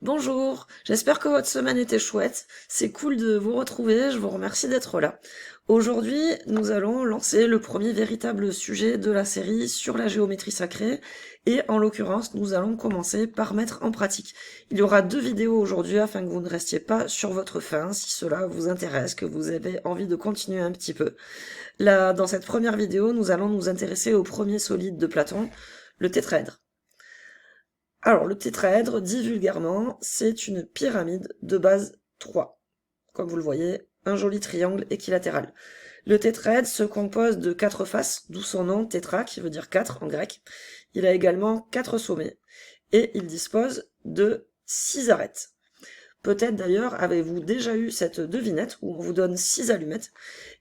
Bonjour, j'espère que votre semaine était chouette. C'est cool de vous retrouver, je vous remercie d'être là. Aujourd'hui, nous allons lancer le premier véritable sujet de la série sur la géométrie sacrée et en l'occurrence, nous allons commencer par mettre en pratique. Il y aura 2 vidéos aujourd'hui afin que vous ne restiez pas sur votre faim si cela vous intéresse, que vous avez envie de continuer un petit peu. Là, dans cette première vidéo, nous allons nous intéresser au premier solide de Platon, le tétraèdre. Alors, le tétraèdre, dit vulgairement, c'est une pyramide de base 3. Comme vous le voyez, un joli triangle équilatéral. Le tétraèdre se compose de 4 faces, d'où son nom tétra, qui veut dire 4 en grec. Il a également 4 sommets, et il dispose de 6 arêtes. Peut-être d'ailleurs avez-vous déjà eu cette devinette où on vous donne 6 allumettes,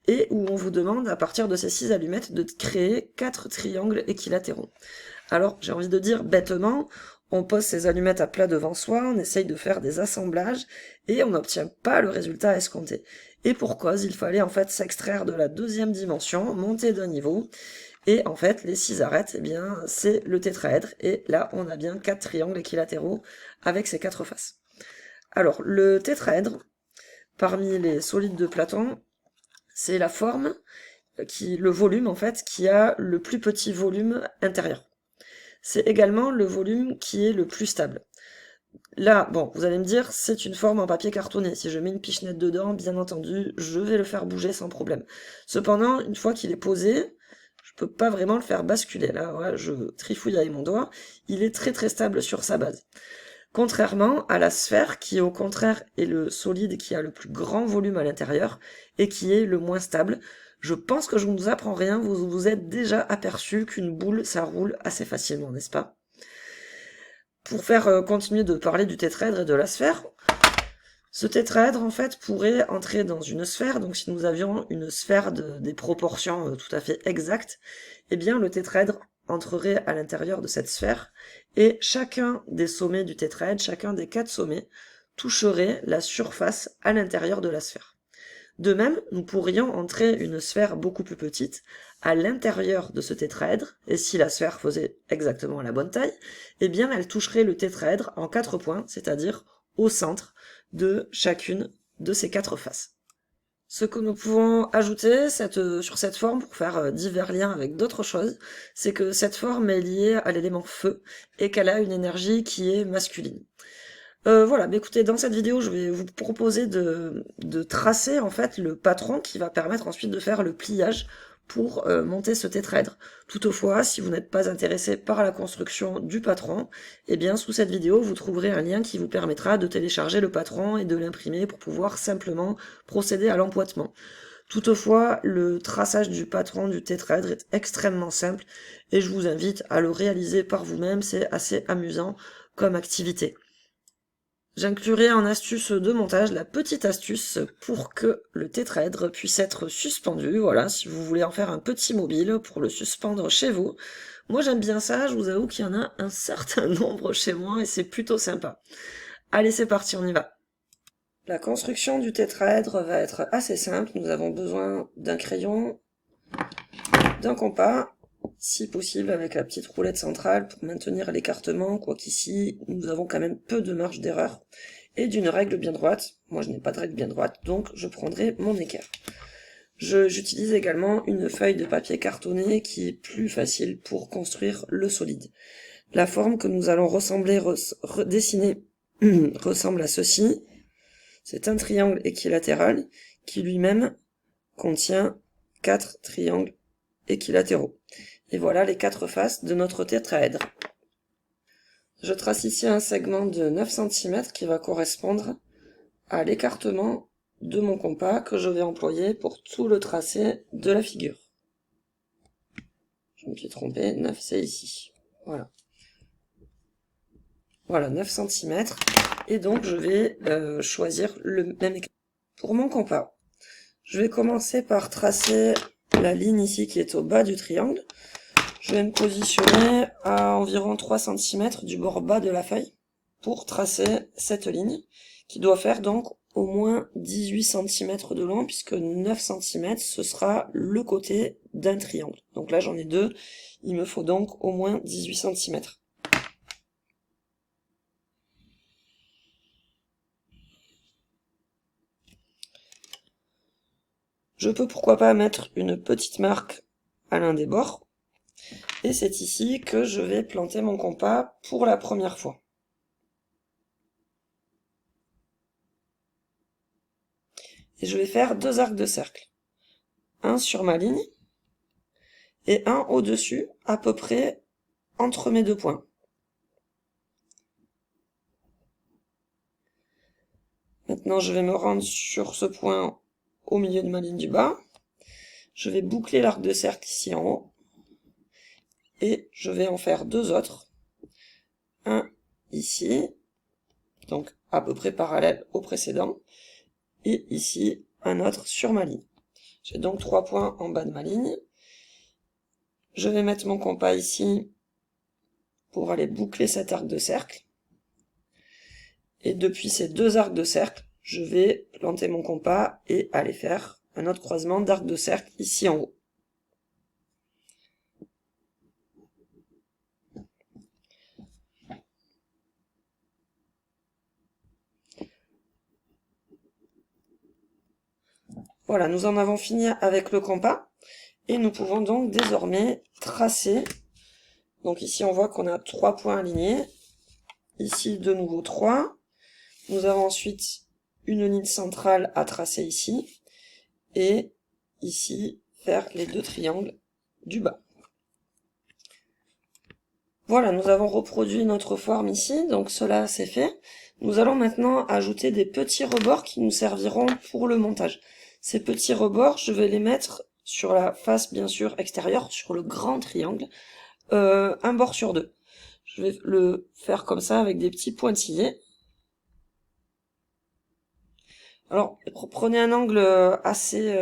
et où on vous demande à partir de ces 6 allumettes de créer 4 triangles équilatéraux. Alors, j'ai envie de dire bêtement, on pose ses allumettes à plat devant soi, on essaye de faire des assemblages, et on n'obtient pas le résultat escompté. Et pour cause, il fallait en fait s'extraire de la 2e dimension, monter d'un niveau, et en fait, les 6 arêtes, eh bien, c'est le tétraèdre, et là, on a bien 4 triangles équilatéraux avec ces 4 faces. Alors, le tétraèdre, parmi les solides de Platon, c'est la forme, le volume en fait, qui a le plus petit volume intérieur. C'est également le volume qui est le plus stable. Là, bon, vous allez me dire, c'est une forme en papier cartonné. Si je mets une pichenette dedans, bien entendu, je vais le faire bouger sans problème. Cependant, une fois qu'il est posé, je peux pas vraiment le faire basculer. Là, voilà, je trifouille avec mon doigt. Il est très très stable sur sa base. Contrairement à la sphère, qui au contraire est le solide qui a le plus grand volume à l'intérieur, et qui est le moins stable. Je pense que je ne vous apprends rien, vous vous êtes déjà aperçu qu'une boule, ça roule assez facilement, n'est-ce pas? Pour faire continuer de parler du tétraèdre et de la sphère, ce tétraèdre, en fait, pourrait entrer dans une sphère, donc si nous avions une sphère des proportions tout à fait exactes, eh bien le tétraèdre entrerait à l'intérieur de cette sphère, et chacun des sommets du tétraèdre, chacun des 4 sommets, toucherait la surface à l'intérieur de la sphère. De même, nous pourrions entrer une sphère beaucoup plus petite à l'intérieur de ce tétraèdre, et si la sphère faisait exactement la bonne taille, eh bien elle toucherait le tétraèdre en 4 points, c'est-à-dire au centre de chacune de ces 4 faces. Ce que nous pouvons ajouter sur cette forme pour faire divers liens avec d'autres choses, c'est que cette forme est liée à l'élément feu et qu'elle a une énergie qui est masculine. Voilà, bah écoutez, dans cette vidéo, je vais vous proposer de tracer en fait le patron qui va permettre ensuite de faire le pliage pour monter ce tétraèdre. Toutefois, si vous n'êtes pas intéressé par la construction du patron, eh bien sous cette vidéo, vous trouverez un lien qui vous permettra de télécharger le patron et de l'imprimer pour pouvoir simplement procéder à l'emboîtement. Toutefois, le traçage du patron du tétraèdre est extrêmement simple et je vous invite à le réaliser par vous-même, c'est assez amusant comme activité. J'inclurai en astuce de montage la petite astuce pour que le tétraèdre puisse être suspendu. Voilà, si vous voulez en faire un petit mobile pour le suspendre chez vous. Moi j'aime bien ça, je vous avoue qu'il y en a un certain nombre chez moi et c'est plutôt sympa. Allez, c'est parti, on y va. La construction du tétraèdre va être assez simple. Nous avons besoin d'un crayon, d'un compas, si possible avec la petite roulette centrale pour maintenir l'écartement, quoiqu'ici nous avons quand même peu de marge d'erreur, et d'une règle bien droite. Moi je n'ai pas de règle bien droite, donc je prendrai mon équerre. J'utilise également une feuille de papier cartonné qui est plus facile pour construire le solide. La forme que nous allons dessiner ressemble à ceci. C'est un triangle équilatéral qui lui-même contient 4 triangles équilatéraux. Et voilà les 4 faces de notre tétraèdre. Je trace ici un segment de 9 cm qui va correspondre à l'écartement de mon compas que je vais employer pour tout le tracé de la figure. Je me suis trompé, 9 c'est ici. Voilà. Voilà, 9 cm. Et donc je vais choisir le même écartement. Pour mon compas, je vais commencer par tracer la ligne ici qui est au bas du triangle. Je vais me positionner à environ 3 cm du bord bas de la feuille pour tracer cette ligne qui doit faire donc au moins 18 cm de long puisque 9 cm ce sera le côté d'un triangle. Donc là j'en ai 2, il me faut donc au moins 18 cm. Je peux pourquoi pas mettre une petite marque à l'un des bords. Et c'est ici que je vais planter mon compas pour la première fois. Et je vais faire 2 arcs de cercle. Un sur ma ligne et un au-dessus, à peu près entre mes 2 points. Maintenant, je vais me rendre sur ce point au milieu de ma ligne du bas. Je vais boucler l'arc de cercle ici en haut. Et je vais en faire 2 autres. Un ici, donc à peu près parallèle au précédent. Et ici, un autre sur ma ligne. J'ai donc 3 points en bas de ma ligne. Je vais mettre mon compas ici pour aller boucler cet arc de cercle. Et depuis ces 2 arcs de cercle, je vais planter mon compas et aller faire un autre croisement d'arc de cercle ici en haut. Voilà, nous en avons fini avec le compas. Et nous pouvons donc désormais tracer. Donc ici on voit qu'on a 3 points alignés. Ici de nouveau 3. Nous avons ensuite une ligne centrale à tracer ici. Et ici faire les 2 triangles du bas. Voilà, nous avons reproduit notre forme ici, donc cela c'est fait. Nous allons maintenant ajouter des petits rebords qui nous serviront pour le montage. Ces petits rebords, je vais les mettre sur la face bien sûr extérieure, sur le grand triangle, un bord sur 2. Je vais le faire comme ça avec des petits pointillés. Alors, prenez un angle assez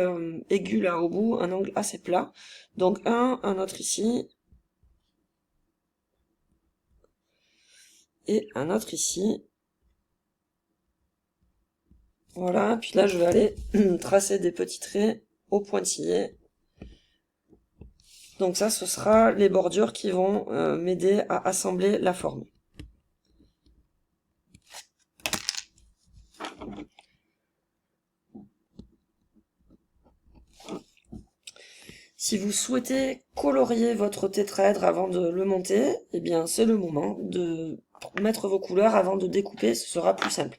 aigu là au bout, un angle assez plat. Donc un autre ici. Et un autre ici. Voilà, puis là je vais aller tracer des petits traits au pointillé. Donc ça, ce sera les bordures qui vont m'aider à assembler la forme. Si vous souhaitez colorier votre tétraèdre avant de le monter, eh bien c'est le moment de mettre vos couleurs avant de découper, ce sera plus simple.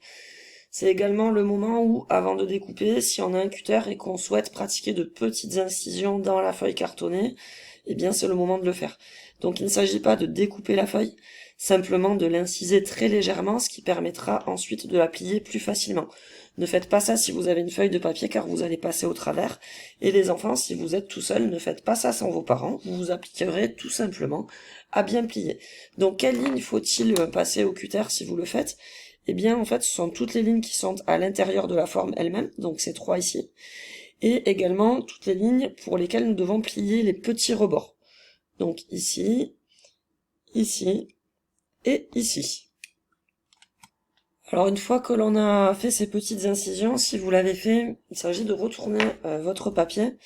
C'est également le moment où, avant de découper, si on a un cutter et qu'on souhaite pratiquer de petites incisions dans la feuille cartonnée, eh bien c'est le moment de le faire. Donc il ne s'agit pas de découper la feuille, simplement de l'inciser très légèrement, ce qui permettra ensuite de la plier plus facilement. Ne faites pas ça si vous avez une feuille de papier car vous allez passer au travers. Et les enfants, si vous êtes tout seul, ne faites pas ça sans vos parents, vous vous appliquerez tout simplement à bien plier. Donc quelle ligne faut-il passer au cutter si vous le faites ? Eh bien, en fait, ce sont toutes les lignes qui sont à l'intérieur de la forme elle-même, donc ces 3 ici, et également toutes les lignes pour lesquelles nous devons plier les petits rebords. Donc ici, ici, et ici. Alors une fois que l'on a fait ces petites incisions, si vous l'avez fait, il s'agit de retourner votre papier,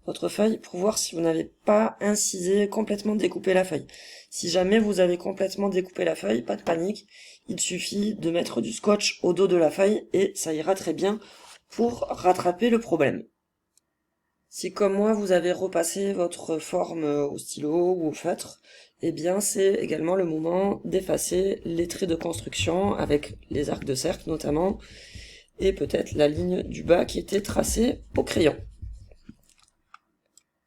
votre feuille, pour voir si vous n'avez pas incisé, complètement découpé la feuille. Si jamais vous avez complètement découpé la feuille, pas de panique, il suffit de mettre du scotch au dos de la feuille et ça ira très bien pour rattraper le problème. Si comme moi vous avez repassé votre forme au stylo ou au feutre, eh bien c'est également le moment d'effacer les traits de construction avec les arcs de cercle notamment et peut-être la ligne du bas qui était tracée au crayon.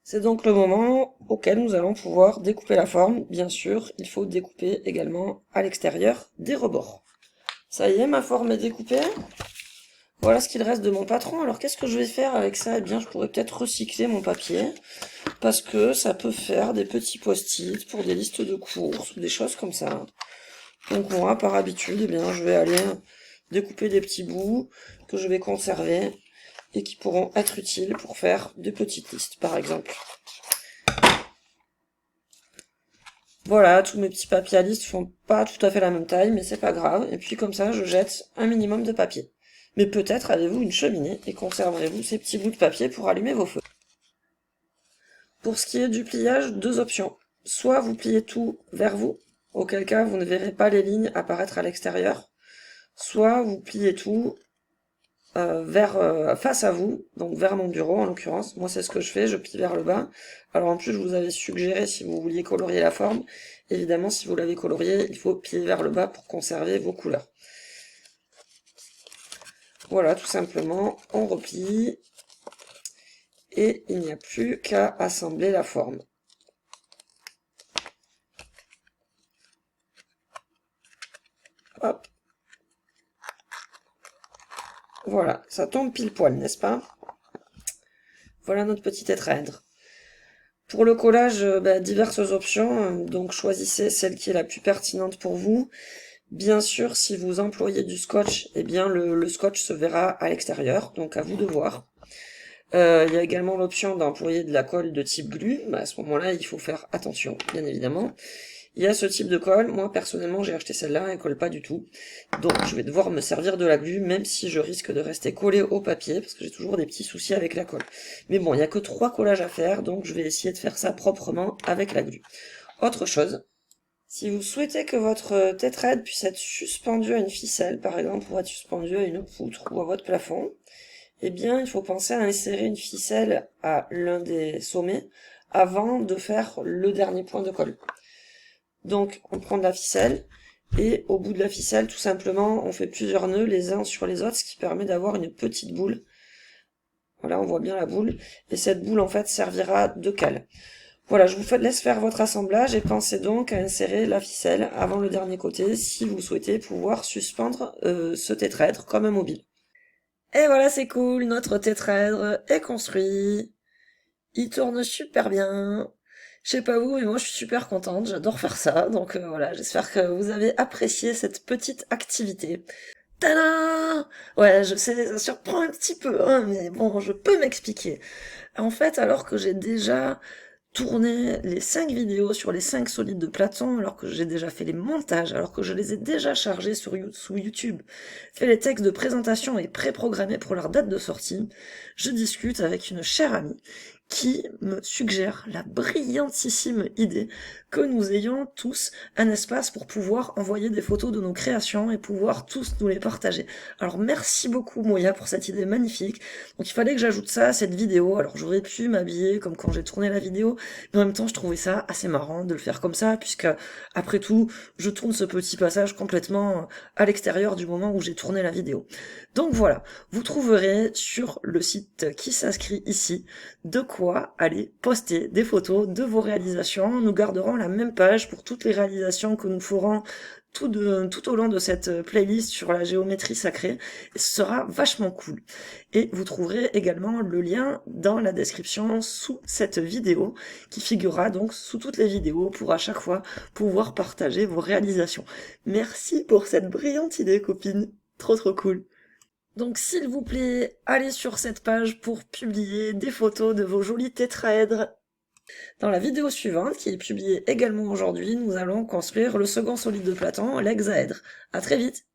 C'est donc le moment auquel nous allons pouvoir découper la forme. Bien sûr, il faut découper également à l'extérieur des rebords. Ça y est, ma forme est découpée. Voilà ce qu'il reste de mon patron. Alors qu'est-ce que je vais faire avec ça ? Eh bien, je pourrais peut-être recycler mon papier, parce que ça peut faire des petits post-it pour des listes de courses ou des choses comme ça. Donc moi, par habitude, eh bien, je vais aller découper des petits bouts que je vais conserver et qui pourront être utiles pour faire des petites listes, par exemple. Voilà, tous mes petits papiers à liste font pas tout à fait la même taille, mais c'est pas grave. Et puis comme ça, je jette un minimum de papier. Mais peut-être avez-vous une cheminée et conserverez-vous ces petits bouts de papier pour allumer vos feux. Pour ce qui est du pliage, 2 options. Soit vous pliez tout vers vous, auquel cas vous ne verrez pas les lignes apparaître à l'extérieur. Soit vous pliez tout face à vous, donc vers mon bureau en l'occurrence. Moi c'est ce que je fais, je plie vers le bas. Alors en plus je vous avais suggéré, si vous vouliez colorier la forme, évidemment si vous l'avez colorié, il faut plier vers le bas pour conserver vos couleurs. Voilà, tout simplement, on replie et il n'y a plus qu'à assembler la forme. Hop. Voilà, ça tombe pile poil, n'est-ce pas? Voilà notre petit tétraèdre. Pour le collage, diverses options, donc choisissez celle qui est la plus pertinente pour vous. Bien sûr, si vous employez du scotch, eh bien le scotch se verra à l'extérieur, donc à vous de voir. Il y a également l'option d'employer de la colle de type glue, à ce moment-là il faut faire attention, bien évidemment. Il y a ce type de colle, moi personnellement j'ai acheté celle-là, elle colle pas du tout, donc je vais devoir me servir de la glue, même si je risque de rester collé au papier, parce que j'ai toujours des petits soucis avec la colle. Mais bon, il n'y a que 3 collages à faire, donc je vais essayer de faire ça proprement avec la glue. Autre chose, si vous souhaitez que votre tétraèdre puisse être suspendu à une ficelle, par exemple, pour être suspendu à une poutre ou à votre plafond, eh bien, il faut penser à insérer une ficelle à l'un des sommets avant de faire le dernier point de colle. Donc, on prend de la ficelle, et au bout de la ficelle, tout simplement, on fait plusieurs nœuds les uns sur les autres, ce qui permet d'avoir une petite boule. Voilà, on voit bien la boule, et cette boule, en fait, servira de cale. Voilà, je vous laisse faire votre assemblage, et pensez donc à insérer la ficelle avant le dernier côté, si vous souhaitez pouvoir suspendre ce tétraèdre comme un mobile. Et voilà, c'est cool, notre tétraèdre est construit. Il tourne super bien. Je sais pas vous, mais moi je suis super contente, j'adore faire ça, donc voilà, j'espère que vous avez apprécié cette petite activité. Tadam! Ouais, je sais, ça surprend un petit peu, hein, mais bon, je peux m'expliquer. En fait, alors que j'ai déjà tourné les 5 vidéos sur les 5 solides de Platon, alors que j'ai déjà fait les montages, alors que je les ai déjà chargés sous YouTube, fait les textes de présentation et pré-programmés pour leur date de sortie, je discute avec une chère amie qui me suggère la brillantissime idée que nous ayons tous un espace pour pouvoir envoyer des photos de nos créations et pouvoir tous nous les partager. Alors merci beaucoup Moya pour cette idée magnifique. Donc il fallait que j'ajoute ça à cette vidéo. Alors j'aurais pu m'habiller comme quand j'ai tourné la vidéo, mais en même temps je trouvais ça assez marrant de le faire comme ça, puisque après tout, je tourne ce petit passage complètement à l'extérieur du moment où j'ai tourné la vidéo. Donc voilà, vous trouverez sur le site qui s'inscrit ici de quoi aller poster des photos de vos réalisations. Nous garderons la même page pour toutes les réalisations que nous ferons tout au long de cette playlist sur la géométrie sacrée. Et ce sera vachement cool. Et vous trouverez également le lien dans la description sous cette vidéo, qui figurera donc sous toutes les vidéos pour à chaque fois pouvoir partager vos réalisations. Merci pour cette brillante idée, copine. Trop trop cool. Donc s'il vous plaît, allez sur cette page pour publier des photos de vos jolis tétraèdres. Dans la vidéo suivante, qui est publiée également aujourd'hui, nous allons construire le second solide de Platon, l'hexaèdre. À très vite!